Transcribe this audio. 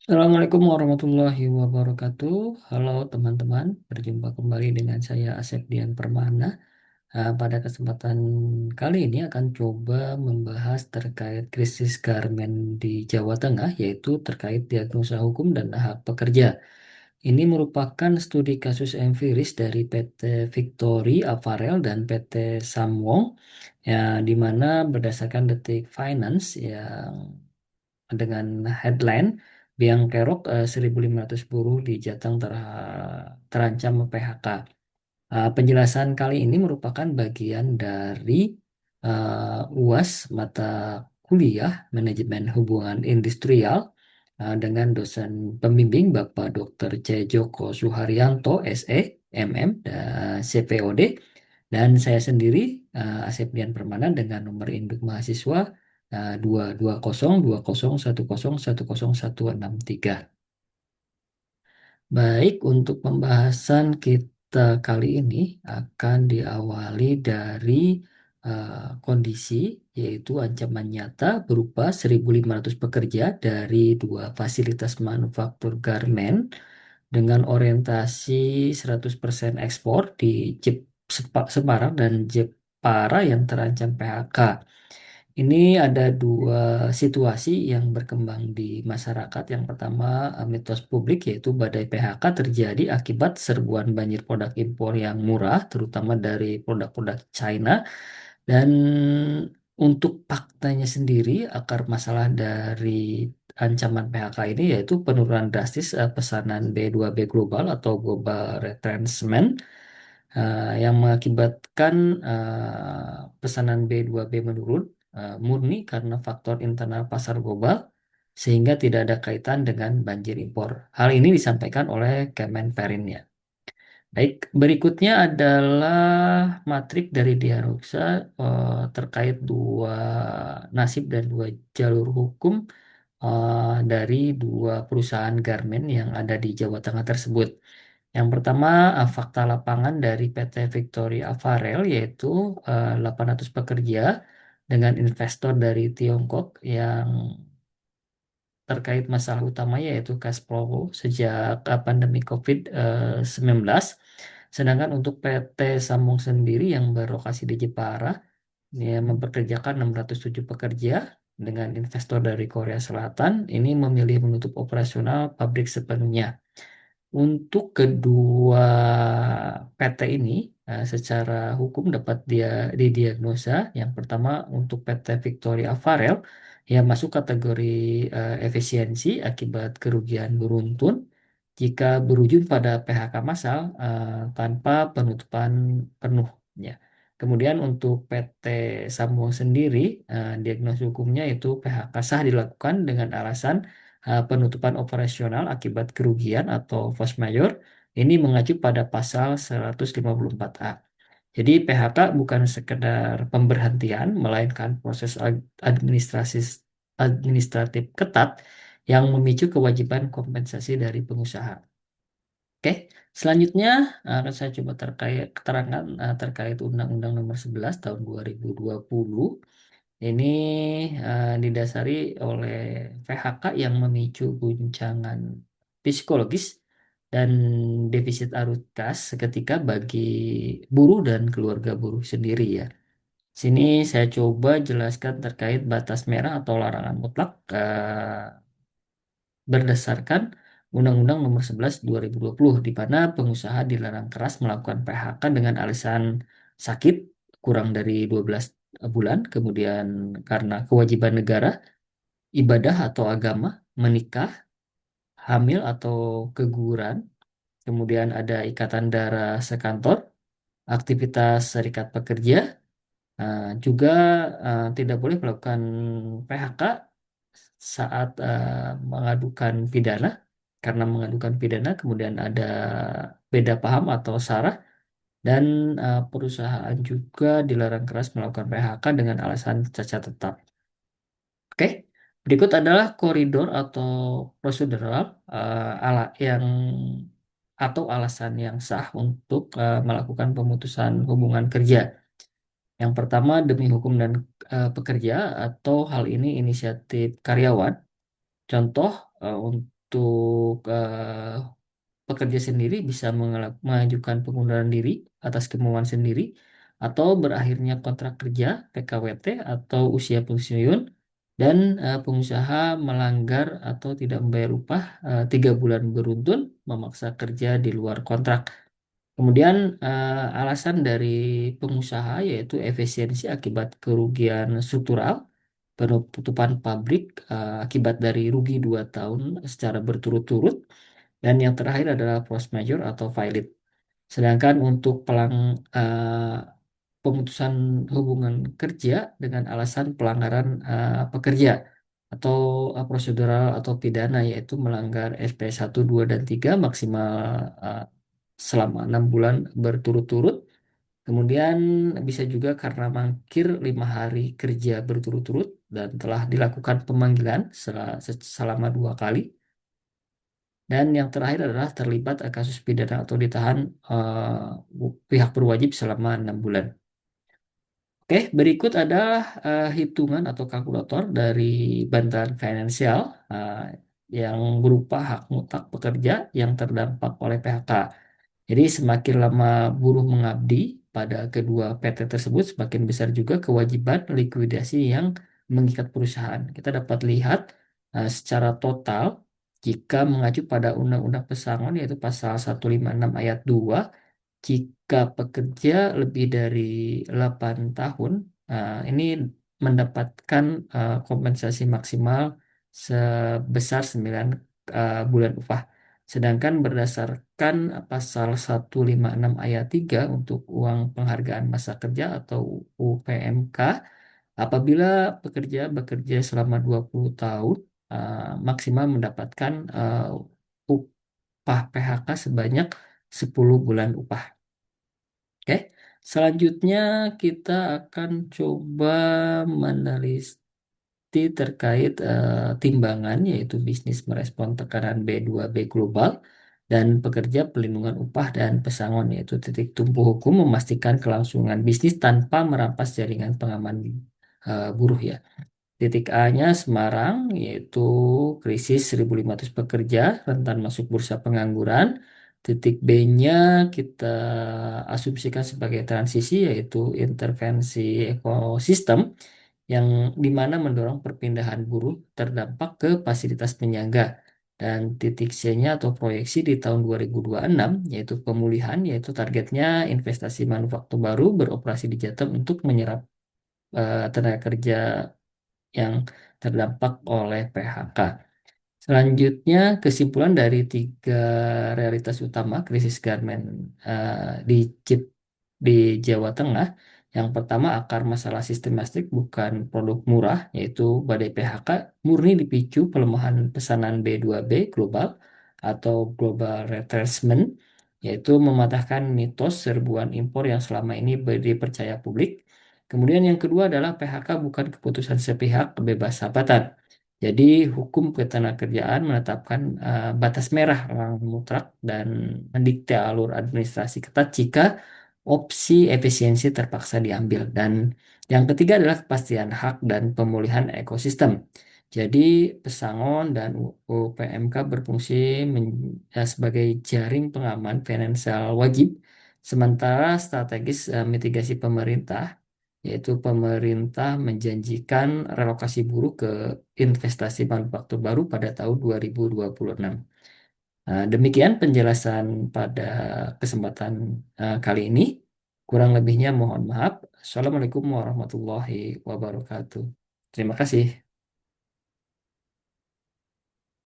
Assalamualaikum warahmatullahi wabarakatuh. Halo teman-teman, berjumpa kembali dengan saya Asep Dian Permana. Pada kesempatan kali ini akan coba membahas terkait krisis garmen di Jawa Tengah, yaitu terkait diagnosa hukum dan hak pekerja. Ini merupakan studi kasus empiris dari PT Victory Apparel dan PT Samwong, ya, di mana berdasarkan Detik Finance yang dengan headline Biang Kerok 1.500 buruh di Jateng terancam PHK. Penjelasan kali ini merupakan bagian dari UAS mata kuliah Manajemen Hubungan Industrial dengan dosen pembimbing Bapak Dr. C. Joko Suharyanto, SE, MM, dan CPOD, dan saya sendiri Asep Dian Permana dengan nomor induk mahasiswa 22020101063. Baik, untuk pembahasan kita kali ini akan diawali dari kondisi, yaitu ancaman nyata berupa 1.500 pekerja dari dua fasilitas manufaktur garmen dengan orientasi 100% ekspor di Semarang dan Jepara yang terancam PHK. Ini ada dua situasi yang berkembang di masyarakat. Yang pertama, mitos publik yaitu badai PHK terjadi akibat serbuan banjir produk impor yang murah, terutama dari produk-produk China. Dan untuk faktanya sendiri, akar masalah dari ancaman PHK ini yaitu penurunan drastis pesanan B2B global atau global retrenchment, yang mengakibatkan pesanan B2B menurun murni karena faktor internal pasar global sehingga tidak ada kaitan dengan banjir impor. Hal ini disampaikan oleh Kemenperin ya. Baik, berikutnya adalah matrik dari diagnosa terkait dua nasib dan dua jalur hukum dari dua perusahaan garmen yang ada di Jawa Tengah tersebut. Yang pertama, fakta lapangan dari PT Victory Apparel yaitu 800 pekerja dengan investor dari Tiongkok yang terkait masalah utamanya yaitu cash flow sejak pandemi COVID-19. Sedangkan untuk PT Sambung sendiri yang berlokasi di Jepara, dia mempekerjakan 607 pekerja dengan investor dari Korea Selatan. Ini memilih menutup operasional pabrik sepenuhnya. Untuk kedua PT ini secara hukum dapat dia didiagnosa. Yang pertama untuk PT Victoria Apparel yang masuk kategori efisiensi akibat kerugian beruntun jika berujung pada PHK massal tanpa penutupan penuh. Ya. Kemudian untuk PT Sambung sendiri, diagnosis hukumnya itu PHK sah dilakukan dengan alasan penutupan operasional akibat kerugian atau force majeure. Ini mengacu pada pasal 154A. Jadi PHK bukan sekedar pemberhentian, melainkan proses administratif ketat yang memicu kewajiban kompensasi dari pengusaha. Oke, selanjutnya akan saya coba terkait keterangan terkait Undang-Undang Nomor 11 Tahun 2020. Ini didasari oleh PHK yang memicu guncangan psikologis dan defisit arus kas seketika bagi buruh dan keluarga buruh sendiri ya. Sini saya coba jelaskan terkait batas merah atau larangan mutlak berdasarkan Undang-Undang Nomor 11 2020 di mana pengusaha dilarang keras melakukan PHK dengan alasan sakit kurang dari 12 bulan, kemudian karena kewajiban negara, ibadah atau agama, menikah, hamil atau keguguran, kemudian ada ikatan darah sekantor, aktivitas serikat pekerja, juga tidak boleh melakukan PHK saat mengadukan pidana. Karena mengadukan pidana, kemudian ada beda paham atau sara, dan perusahaan juga dilarang keras melakukan PHK dengan alasan cacat tetap. Oke, berikut adalah koridor atau prosedural ala yang atau alasan yang sah untuk melakukan pemutusan hubungan kerja. Yang pertama demi hukum dan pekerja atau hal ini inisiatif karyawan. Contoh untuk untuk pekerja sendiri bisa mengajukan pengunduran diri atas kemauan sendiri atau berakhirnya kontrak kerja PKWT atau usia pensiun dan pengusaha melanggar atau tidak membayar upah 3 bulan beruntun memaksa kerja di luar kontrak. Kemudian alasan dari pengusaha yaitu efisiensi akibat kerugian struktural, penutupan pabrik akibat dari rugi 2 tahun secara berturut-turut, dan yang terakhir adalah force majeure atau violate. Sedangkan untuk eh, pemutusan hubungan kerja dengan alasan pelanggaran pekerja atau prosedural atau pidana yaitu melanggar SP 1, 2, dan 3 maksimal eh, selama 6 bulan berturut-turut. Kemudian bisa juga karena mangkir 5 hari kerja berturut-turut dan telah dilakukan pemanggilan selama 2 kali. Dan yang terakhir adalah terlibat kasus pidana atau ditahan pihak berwajib selama 6 bulan. Oke, berikut adalah hitungan atau kalkulator dari bantalan finansial eh, yang berupa hak mutlak pekerja yang terdampak oleh PHK. Jadi semakin lama buruh mengabdi pada kedua PT tersebut, semakin besar juga kewajiban likuidasi yang mengikat perusahaan. Kita dapat lihat secara total jika mengacu pada Undang-Undang Pesangon yaitu pasal 156 ayat 2, jika pekerja lebih dari 8 tahun, ini mendapatkan kompensasi maksimal sebesar 9 bulan upah. Sedangkan berdasarkan pasal 156 ayat 3 untuk uang penghargaan masa kerja atau UPMK, apabila pekerja bekerja selama 20 tahun, maksimal mendapatkan upah PHK sebanyak 10 bulan upah. Oke, selanjutnya kita akan coba meneliti terkait timbangan yaitu bisnis merespon tekanan B2B global dan pekerja pelindungan upah dan pesangon yaitu titik tumpu hukum memastikan kelangsungan bisnis tanpa merampas jaringan pengaman buruh ya. Titik A-nya Semarang, yaitu krisis 1.500 pekerja, rentan masuk bursa pengangguran. Titik B-nya kita asumsikan sebagai transisi, yaitu intervensi ekosistem, yang dimana mendorong perpindahan buruh terdampak ke fasilitas penyangga. Dan titik C-nya atau proyeksi di tahun 2026, yaitu pemulihan, yaitu targetnya investasi manufaktur baru beroperasi di Jatim untuk menyerap tenaga kerja yang terdampak oleh PHK. Selanjutnya, kesimpulan dari 3 realitas utama krisis garmen di chip di Jawa Tengah. Yang pertama, akar masalah sistematik bukan produk murah, yaitu badai PHK murni dipicu pelemahan pesanan B2B global atau global retrenchment, yaitu mematahkan mitos serbuan impor yang selama ini dipercaya publik. Kemudian yang kedua adalah PHK bukan keputusan sepihak bebas hambatan. Jadi hukum ketenagakerjaan menetapkan batas merah mutlak dan mendikte alur administrasi ketat jika opsi efisiensi terpaksa diambil. Dan yang ketiga adalah kepastian hak dan pemulihan ekosistem. Jadi pesangon dan UPMK berfungsi sebagai jaring pengaman finansial wajib, sementara strategis mitigasi pemerintah, yaitu pemerintah menjanjikan relokasi buruh ke investasi manufaktur baru pada tahun 2026. Nah, demikian penjelasan pada kesempatan kali ini. Kurang lebihnya mohon maaf. Assalamualaikum warahmatullahi wabarakatuh. Terima kasih.